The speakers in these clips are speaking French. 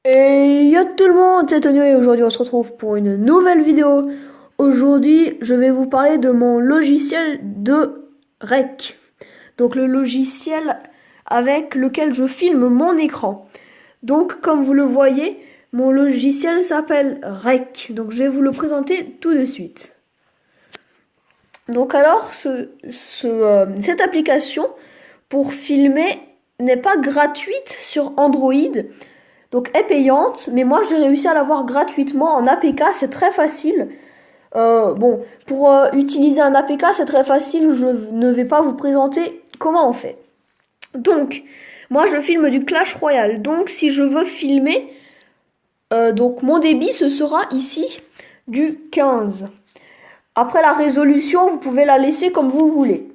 Et yo tout le monde, c'est Tonio et aujourd'hui on se retrouve pour une nouvelle vidéo. Aujourd'hui je vais vous parler de mon logiciel de REC. Donc le logiciel avec lequel je filme mon écran. Donc comme vous le voyez, mon logiciel s'appelle REC. Donc je vais vous le présenter tout de suite. Donc alors cette application pour filmer n'est pas gratuite sur Android. Donc est payante, mais moi j'ai réussi à l'avoir gratuitement en APK, c'est très facile. Pour utiliser un APK, c'est très facile, je ne vais pas vous présenter comment on fait. Donc, moi je filme du Clash Royale, donc si je veux filmer, donc mon débit ce sera ici du 15. Après la résolution, vous pouvez la laisser comme vous voulez.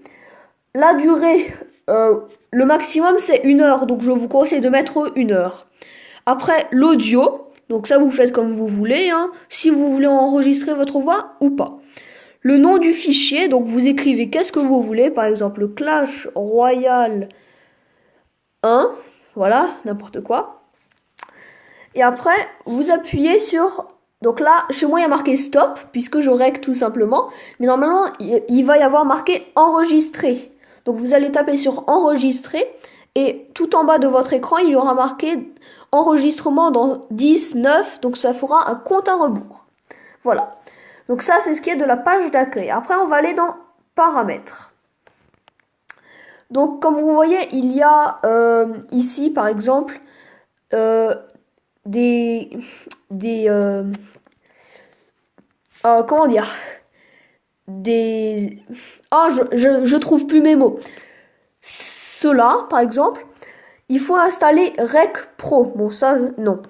La durée, le maximum c'est 1 heure, donc je vous conseille de mettre 1 heure. Après, l'audio, donc ça vous faites comme vous voulez, hein, si vous voulez enregistrer votre voix ou pas. Le nom du fichier, donc vous écrivez qu'est-ce que vous voulez, par exemple Clash Royale 1, voilà, n'importe quoi. Et après, vous appuyez sur... Donc là, chez moi, il y a marqué stop, puisque je règle tout simplement. Mais normalement, il va y avoir marqué enregistrer. Donc vous allez taper sur enregistrer. Et tout en bas de votre écran, il y aura marqué enregistrement dans 10, 9. Donc ça fera un compte à rebours. Voilà. Donc ça, c'est ce qui est de la page d'accueil. Après, on va aller dans paramètres. Donc comme vous voyez, il y a ici, par exemple, comment dire, je trouve plus mes mots. Cela, par exemple, il faut installer Rec Pro. Bon, ça, non.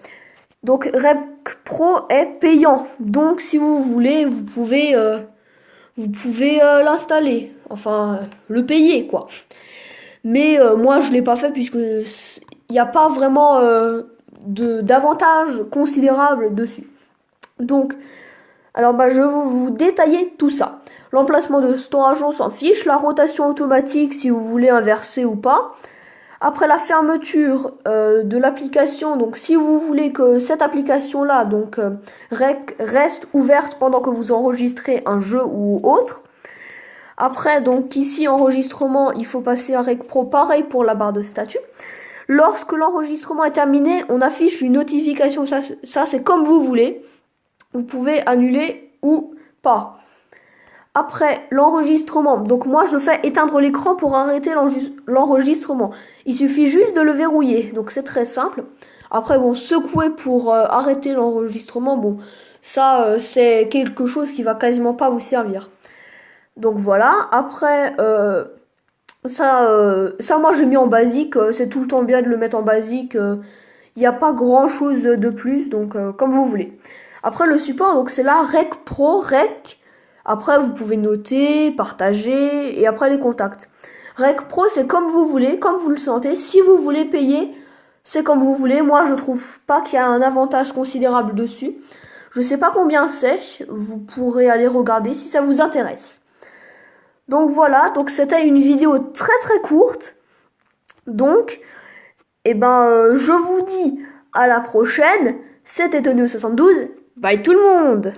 Donc, Rec Pro est payant. Donc, si vous voulez, vous pouvez l'installer. Enfin, le payer, quoi. Mais moi, je l'ai pas fait puisque il n'y a pas vraiment d'avantages considérables dessus. Donc, alors je vais vous détailler tout ça. L'emplacement de storage, on s'en fiche. La rotation automatique, si vous voulez inverser ou pas. Après la fermeture de l'application, donc si vous voulez que cette application-là reste ouverte pendant que vous enregistrez un jeu ou autre. Après, donc ici, enregistrement, il faut passer à Rec Pro, pareil pour la barre de statut. Lorsque l'enregistrement est terminé, on affiche une notification, ça c'est comme vous voulez. Vous pouvez annuler ou pas. Après l'enregistrement, donc moi je fais éteindre l'écran pour arrêter l'enregistrement. Il suffit juste de le verrouiller, donc c'est très simple. Après bon, secouer pour arrêter l'enregistrement, bon, ça c'est quelque chose qui va quasiment pas vous servir. Donc voilà, après ça moi j'ai mis en basique, c'est tout le temps bien de le mettre en basique. Il n'y a pas grand chose de plus, donc comme vous voulez. Après le support, donc c'est là Rec Pro, Rec. Après vous pouvez noter, partager et après les contacts. Rec Pro c'est comme vous voulez, comme vous le sentez. Si vous voulez payer, c'est comme vous voulez. Moi je trouve pas qu'il y a un avantage considérable dessus. Je sais pas combien c'est, vous pourrez aller regarder si ça vous intéresse. Donc voilà, donc c'était une vidéo très très courte. Donc, je vous dis à la prochaine. C'était Tonio72. Bye tout le monde!